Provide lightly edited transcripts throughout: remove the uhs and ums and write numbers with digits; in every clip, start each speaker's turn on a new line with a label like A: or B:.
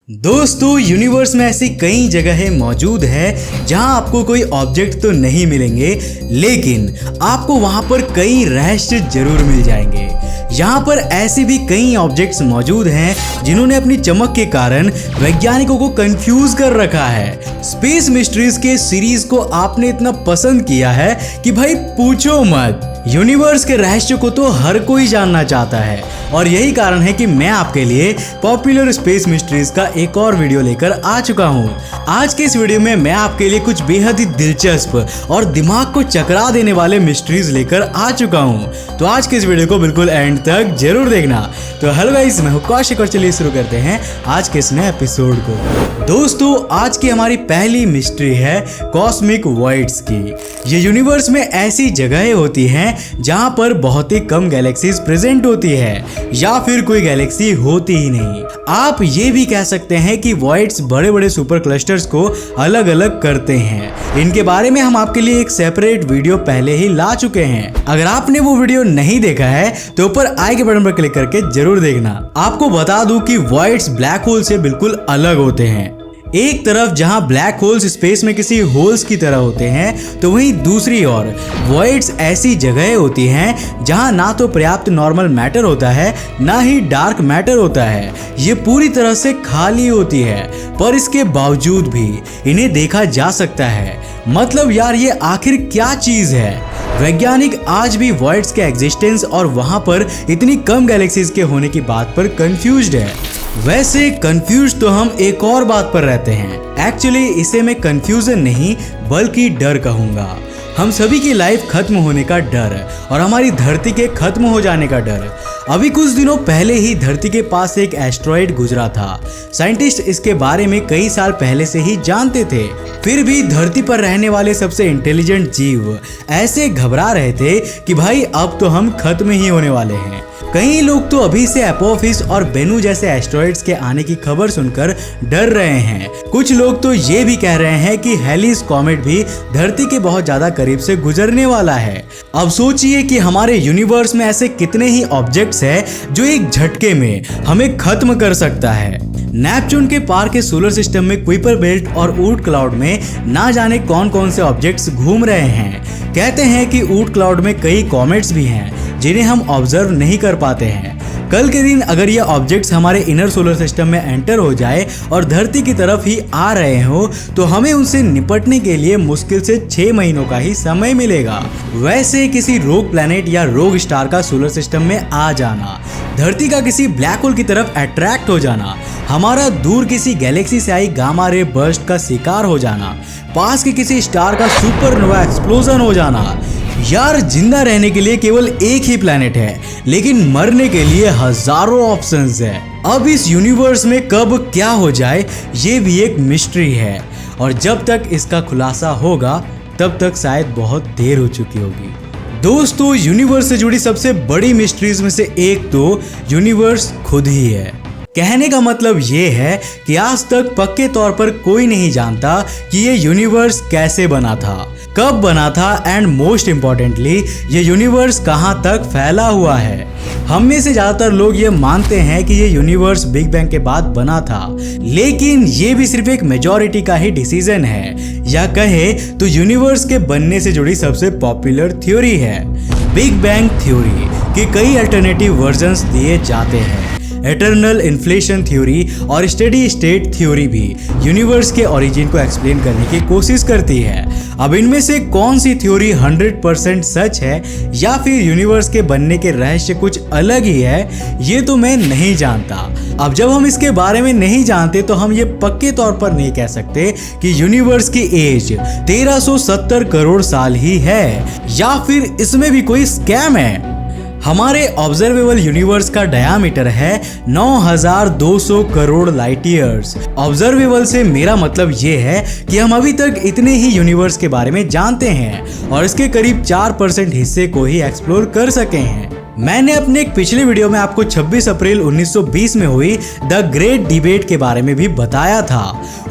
A: दोस्तों यूनिवर्स में ऐसी कई जगहें मौजूद है जहां आपको कोई ऑब्जेक्ट तो नहीं मिलेंगे, लेकिन आपको वहां पर कई रहस्य जरूर मिल जाएंगे। यहाँ पर ऐसे भी कई ऑब्जेक्ट्स मौजूद हैं जिन्होंने अपनी चमक के कारण वैज्ञानिकों को कंफ्यूज कर रखा है। स्पेस मिस्ट्रीज के सीरीज को आपने इतना पसंद किया है कि भाई पूछो मत। यूनिवर्स के रहस्य को तो हर कोई जानना चाहता है और यही कारण है कि मैं आपके लिए पॉपुलर स्पेस मिस्ट्रीज का एक और वीडियो लेकर आ चुका हूँ। आज के इस वीडियो में मैं आपके लिए कुछ बेहद ही दिलचस्प और दिमाग को चकरा देने वाले मिस्ट्रीज लेकर आ चुका हूँ, तो आज के इस वीडियो को बिल्कुल एंड तक जरूर देखना। तो हेलो गाइस, मैं हूं कौशिक और चलिए शुरू करते हैं आज के इस नए एपिसोड को। दोस्तों, आज की हमारी पहली मिस्ट्री है कॉस्मिक वॉइड्स की। ये यूनिवर्स में ऐसी जगहें होती हैं जहां पर बहुत ही कम गैलेक्सीज प्रेजेंट होती है या फिर कोई गैलेक्सी होती ही नहीं। आप ये भी कह सकते हैं कि वॉइड्स बड़े बड़े सुपर क्लस्टर्स को अलग अलग करते हैं। इनके बारे में हम आपके लिए एक सेपरेट वीडियो पहले ही ला चुके हैं। अगर आपने वो वीडियो नहीं देखा है तो ऊपर आई के बटन पर क्लिक करके जरूर देखना। आपको बता दूं कि वॉइड्स ब्लैक होल से बिल्कुल अलग होते हैं। एक तरफ जहां ब्लैक होल्स स्पेस में किसी होल्स की तरह होते हैं, तो वहीं दूसरी ओर वॉइड्स ऐसी जगहें होती हैं जहां ना तो पर्याप्त नॉर्मल मैटर होता है ना ही डार्क मैटर होता है। ये पूरी तरह से खाली होती है, पर इसके बावजूद भी इन्हें देखा जा सकता है। मतलब यार, ये आखिर क्या चीज है? वैज्ञानिक आज भी वॉइड्स के एग्जिस्टेंस और वहां पर इतनी कम गैलेक्सीज के होने की बात पर कंफ्यूज्ड है। वैसे कंफ्यूज तो हम एक और बात पर रहते हैं। एक्चुअली इसे मैं कंफ्यूजन नहीं बल्कि डर कहूंगा। हम सभी की लाइफ खत्म होने का डर और हमारी धरती के खत्म हो जाने का डर। अभी कुछ दिनों पहले ही धरती के पास एक एस्ट्रॉयड गुजरा था। साइंटिस्ट इसके बारे में कई साल पहले से ही जानते थे, फिर भी धरती पर रहने वाले सबसे इंटेलिजेंट जीव ऐसे घबरा रहे थे कि भाई अब तो हम खत्म ही होने वाले हैं। कई लोग तो अभी से एपोफिस और बेनू जैसे एस्ट्रॉइड्स के आने की खबर सुनकर डर रहे हैं। कुछ लोग तो ये भी कह रहे हैं कि हेलिस कॉमेट भी धरती के बहुत ज्यादा करीब से गुजरने वाला है। अब सोचिए कि हमारे यूनिवर्स में ऐसे कितने ही ऑब्जेक्ट्स हैं जो एक झटके में हमें खत्म कर सकता है। नेपच्यून के पार के सोलर सिस्टम में कुइपर बेल्ट और ऊर्ट क्लाउड में ना जाने कौन कौन से ऑब्जेक्ट्स घूम रहे हैं। कहते हैं कि ऊर्ट क्लाउड में कई कॉमेट्स भी हैं जिन्हें हम ऑब्जर्व नहीं कर पाते हैं। कल के दिन अगर ये ऑब्जेक्ट्स हमारे इनर सोलर सिस्टम में एंटर हो जाए और धरती की तरफ ही आ रहे हो, तो हमें उनसे निपटने के लिए मुश्किल से 6 महीनों का ही समय मिलेगा। वैसे किसी रोग प्लैनेट या रोग स्टार का सोलर सिस्टम में आ जाना, धरती का किसी ब्लैक होल की तरफ अट्रैक्ट हो जाना, हमारा दूर किसी गैलेक्सी से आई गामा रे बर्स्ट का शिकार हो जाना, पास के किसी स्टार का सुपरनोवा एक्सप्लोजन हो जाना। यार, जिंदा रहने के लिए केवल एक ही प्लैनेट है, लेकिन मरने के लिए हजारों ऑप्शंस है। अब इस यूनिवर्स में कब क्या हो जाए ये भी एक मिस्ट्री है, और जब तक इसका खुलासा होगा तब तक शायद बहुत देर हो चुकी होगी। दोस्तों, यूनिवर्स से जुड़ी सबसे बड़ी मिस्ट्रीज में से एक तो यूनिवर्स खुद ही है। कहने का मतलब ये है कि आज तक पक्के तौर पर कोई नहीं जानता कि ये यूनिवर्स कैसे बना था, कब बना था एंड मोस्ट इम्पोर्टेंटली ये यूनिवर्स कहाँ तक फैला हुआ है। हम में से ज्यादातर लोग ये मानते हैं कि ये यूनिवर्स बिग बैंग के बाद बना था, लेकिन ये भी सिर्फ एक मेजॉरिटी का ही डिसीजन है, या कहे तो यूनिवर्स के बनने से जुड़ी सबसे पॉपुलर थ्योरी है। बिग बैंग थ्योरी के कई अल्टरनेटिव वर्जन्स दिए जाते हैं। एटर्नल इन्फ्लेशन थ्योरी और स्टेडी स्टेट थ्योरी भी यूनिवर्स के ओरिजिन को एक्सप्लेन करने की कोशिश करती है। अब इनमें से कौन सी थ्योरी 100% सच है या फिर यूनिवर्स के बनने के रहस्य कुछ अलग ही है, ये तो मैं नहीं जानता। अब जब हम इसके बारे में नहीं जानते तो हम ये पक्के तौर पर नहीं कह सकते कि यूनिवर्स की एज 1370 करोड़ साल ही है या फिर इसमें भी कोई स्कैम है। हमारे ऑब्जर्वेबल यूनिवर्स का डायामीटर है 9200 करोड़ लाइट ईयर्स। ऑब्जर्वेबल से मेरा मतलब ये है कि हम अभी तक इतने ही यूनिवर्स के बारे में जानते हैं और इसके करीब 4% हिस्से को ही एक्सप्लोर कर सके हैं। मैंने अपने एक पिछले वीडियो में आपको 26 अप्रैल 1920 में हुई द ग्रेट डिबेट के बारे में भी बताया था।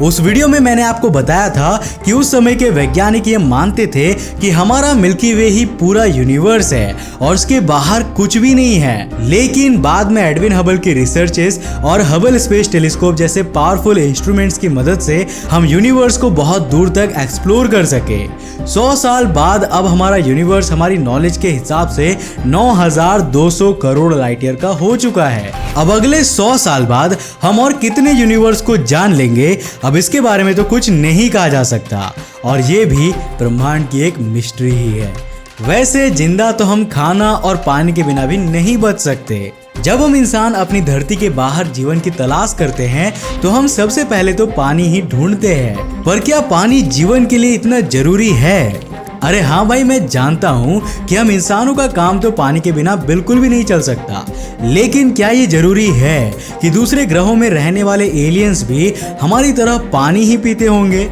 A: उस वीडियो में मैंने आपको बताया था कि उस समय के वैज्ञानिक ये मानते थे कि हमारा मिल्की वे ही पूरा यूनिवर्स है और उसके बाहर कुछ भी नहीं है। लेकिन बाद में एडविन हबल की रिसर्चेस और हबल स्पेस टेलीस्कोप जैसे पावरफुल इंस्ट्रूमेंट्स की मदद से हम यूनिवर्स को बहुत दूर तक एक्सप्लोर कर सके। 100 साल बाद अब हमारा यूनिवर्स हमारी नॉलेज के हिसाब से 9200 करोड़ लाइट ईयर का हो चुका है। अब अगले 100 साल बाद हम और कितने यूनिवर्स को जान लेंगे, अब इसके बारे में तो कुछ नहीं कहा जा सकता और ये भी ब्रह्मांड की एक मिस्ट्री ही है। वैसे जिंदा तो हम खाना और पानी के बिना भी नहीं बच सकते। जब हम इंसान अपनी धरती के बाहर जीवन की तलाश करते हैं तो हम सबसे पहले तो पानी ही ढूंढते हैं। पर क्या पानी जीवन के लिए इतना जरूरी है? अरे हाँ भाई, मैं जानता हूँ कि हम इंसानों का काम तो पानी के बिना बिल्कुल भी नहीं चल सकता, लेकिन क्या ये जरूरी है कि दूसरे ग्रहों में रहने वाले एलियंस भी हमारी तरह पानी ही पीते होंगे?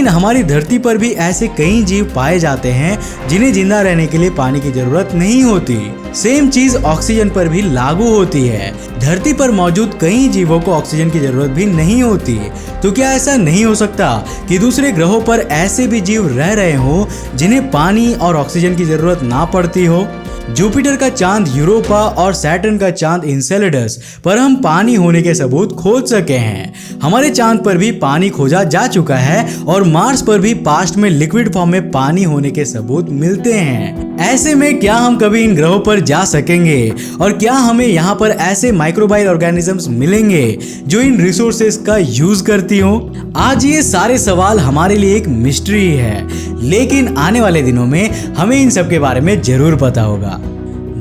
A: हमारी धरती पर भी ऐसे कई जीव पाए जाते हैं जिन्हें जिंदा रहने के लिए पानी की जरूरत नहीं होती। सेम चीज ऑक्सीजन पर भी लागू होती है। धरती पर मौजूद कई जीवों को ऑक्सीजन की जरूरत भी नहीं होती। तो क्या ऐसा नहीं हो सकता कि दूसरे ग्रहों पर ऐसे भी जीव रह रहे हो जिन्हें पानी और ऑक्सीजन की जरूरत ना पड़ती हो? जुपिटर का चांद यूरोपा और सैटर्न का चांद इंसेलेडस पर हम पानी होने के सबूत खोज सके हैं। हमारे चांद पर भी पानी खोजा जा चुका है और मार्स पर भी पास्ट में लिक्विड फॉर्म में पानी होने के सबूत मिलते हैं। ऐसे में क्या हम कभी इन ग्रहों पर जा सकेंगे और क्या हमें यहाँ पर ऐसे माइक्रोबाइल ऑर्गेनिजम्स मिलेंगे जो इन रिसोर्सेज का यूज करती हो? आज ये सारे सवाल हमारे लिए एक मिस्ट्री है, लेकिन आने वाले दिनों में हमें इन सब के बारे में जरूर पता होगा।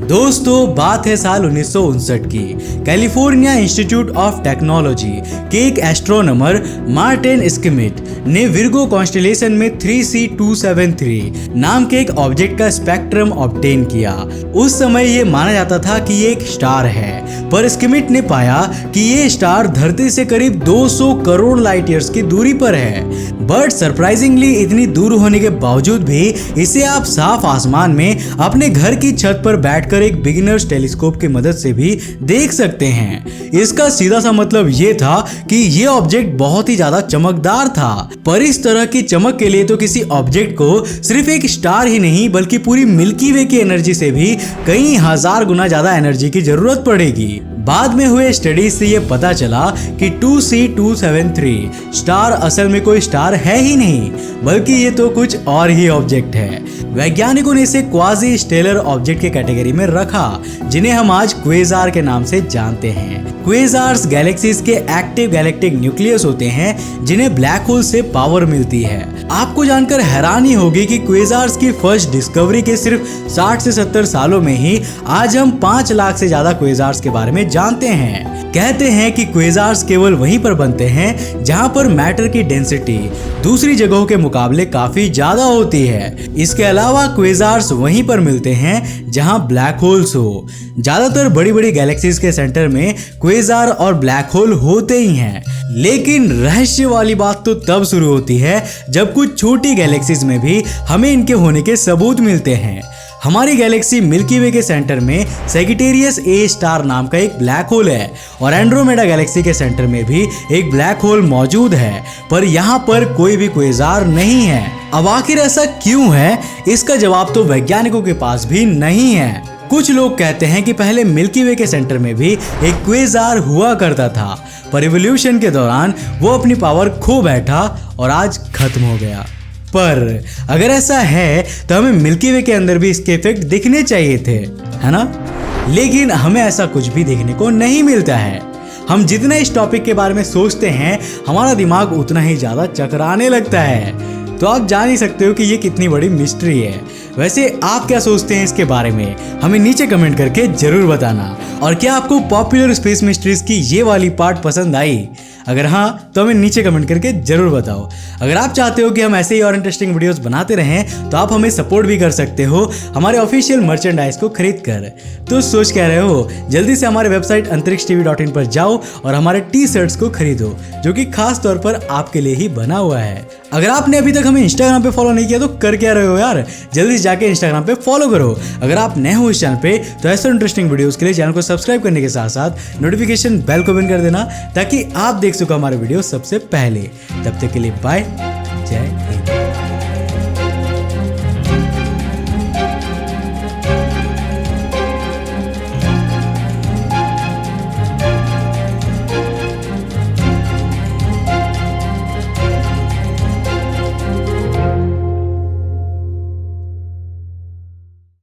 A: दोस्तों, बात है साल 1959 की। कैलिफोर्निया इंस्टीट्यूट ऑफ टेक्नोलॉजी के एक एस्ट्रोनॉमर मार्टिन स्किमिट ने विर्गो कॉन्स्टेलेशन में 3C273 नाम के एक ऑब्जेक्ट का स्पेक्ट्रम ऑब्टेन किया। उस समय ये माना जाता था कि ये एक स्टार है, पर स्किमिट ने पाया कि ये स्टार धरती से करीब 200 करोड़ लाइट ईयर्स की दूरी पर है। बट सरप्राइजिंगली इतनी दूर होने के बावजूद भी इसे आप साफ आसमान में अपने घर की छत पर बैठकर एक बिगिनर्स टेलीस्कोप की मदद से भी देख सकते हैं। इसका सीधा सा मतलब ये था कि ये ऑब्जेक्ट बहुत ही ज्यादा चमकदार था। पर इस तरह की चमक के लिए तो किसी ऑब्जेक्ट को सिर्फ एक स्टार ही नहीं बल्कि पूरी मिल्की वे की एनर्जी से भी कई हजार गुना ज्यादा एनर्जी की जरूरत पड़ेगी। बाद में हुए स्टडीज से ये पता चला कि 2C273 स्टार असल में कोई स्टार है ही नहीं, बल्कि ये तो कुछ और ही ऑब्जेक्ट है। वैज्ञानिकों ने इसे क्वाजी स्टेलर ऑब्जेक्ट के कैटेगरी में रखा, जिन्हें हम आज क्वेजार के नाम से जानते हैं। क्वेजार्स गैलेक्सीज के एक्टिव गैलेक्टिक न्यूक्लियस होते हैं जिन्हें ब्लैक होल से पावर मिलती है। आपको जानकर हैरानी होगी कि क्वेजार्स की फर्स्ट डिस्कवरी के सिर्फ 60 से 70 सालों में ही आज हम 5 लाख से ज्यादा क्वेजार्स के बारे में जानते हैं। कहते हैं कि क्वेजार्स केवल वहीं पर बनते हैं जहां पर मैटर की डेंसिटी दूसरी जगहों के मुकाबले काफी ज्यादा होती है। इसके अलावा क्वेजार्स वहीं पर मिलते हैं जहां ब्लैक होल्स हो। ज्यादातर बड़ी बड़ी गैलेक्सीज के सेंटर में क्वेजार और ब्लैक होल होते ही हैं। लेकिन रहस्य वाली बात तो तब शुरू होती है जब कुछ छोटी गैलेक्सीज में भी हमें इनके होने के सबूत मिलते हैं। हमारी गैलेक्सी मिल्की वे के सेंटर में सैजिटेरियस ए स्टार नाम का एक ब्लैक होल है और एंड्रोमेडा गैलेक्सी के सेंटर में भी एक ब्लैक होल मौजूद है, पर यहाँ पर कोई भी क्वेजार नहीं है। अब आखिर ऐसा क्यों है, इसका जवाब तो वैज्ञानिकों के पास भी नहीं है। कुछ लोग कहते हैं कि पहले मिल्की वे के सेंटर में भी एक क्वेजार हुआ करता था, पर इवोल्यूशन के दौरान वो अपनी पावर खो बैठा और आज खत्म हो गया। पर अगर ऐसा है तो हमें मिल्की वे के अंदर भी इसके इफेक्ट दिखने चाहिए थे, है ना? लेकिन हमें ऐसा कुछ भी देखने को नहीं मिलता है। हम जितना इस टॉपिक के बारे में सोचते हैं, हमारा दिमाग उतना ही ज्यादा चकराने लगता है। तो आप जान ही सकते हो कि ये कितनी बड़ी मिस्ट्री है। वैसे आप क्या सोचते हैं इसके बारे में, हमें नीचे कमेंट करके जरूर बताना। और क्या आपको पॉपुलर स्पेस मिस्ट्रीज की ये वाली पार्ट पसंद आई? अगर हाँ तो हमें नीचे कमेंट करके जरूर बताओ। अगर आप चाहते हो कि हम ऐसे ही और इंटरेस्टिंग वीडियोस बनाते रहें तो आप हमें सपोर्ट भी कर सकते हो हमारे ऑफिशियल मर्चेंडाइज को खरीद कर। तो सोच क्या रहे हो, जल्दी से हमारे वेबसाइट antarikshtv.in पर जाओ और हमारे टी शर्ट्स को खरीदो, जो कि खास तौर पर आपके लिए ही बना हुआ है। अगर आपने अभी तक हमें इंस्टाग्राम पे फॉलो नहीं किया तो कर क्या रहे हो यार, जल्दी से जाके इंस्टाग्राम पे फॉलो करो। अगर आप नए हो इस चैनल पे तो ऐसे इंटरेस्टिंग वीडियोस के लिए चैनल को सब्सक्राइब करने के साथ साथ नोटिफिकेशन बेल को बंद कर देना ताकि आप देख सको हमारे वीडियो सबसे पहले। तब तक के लिए बाय, जय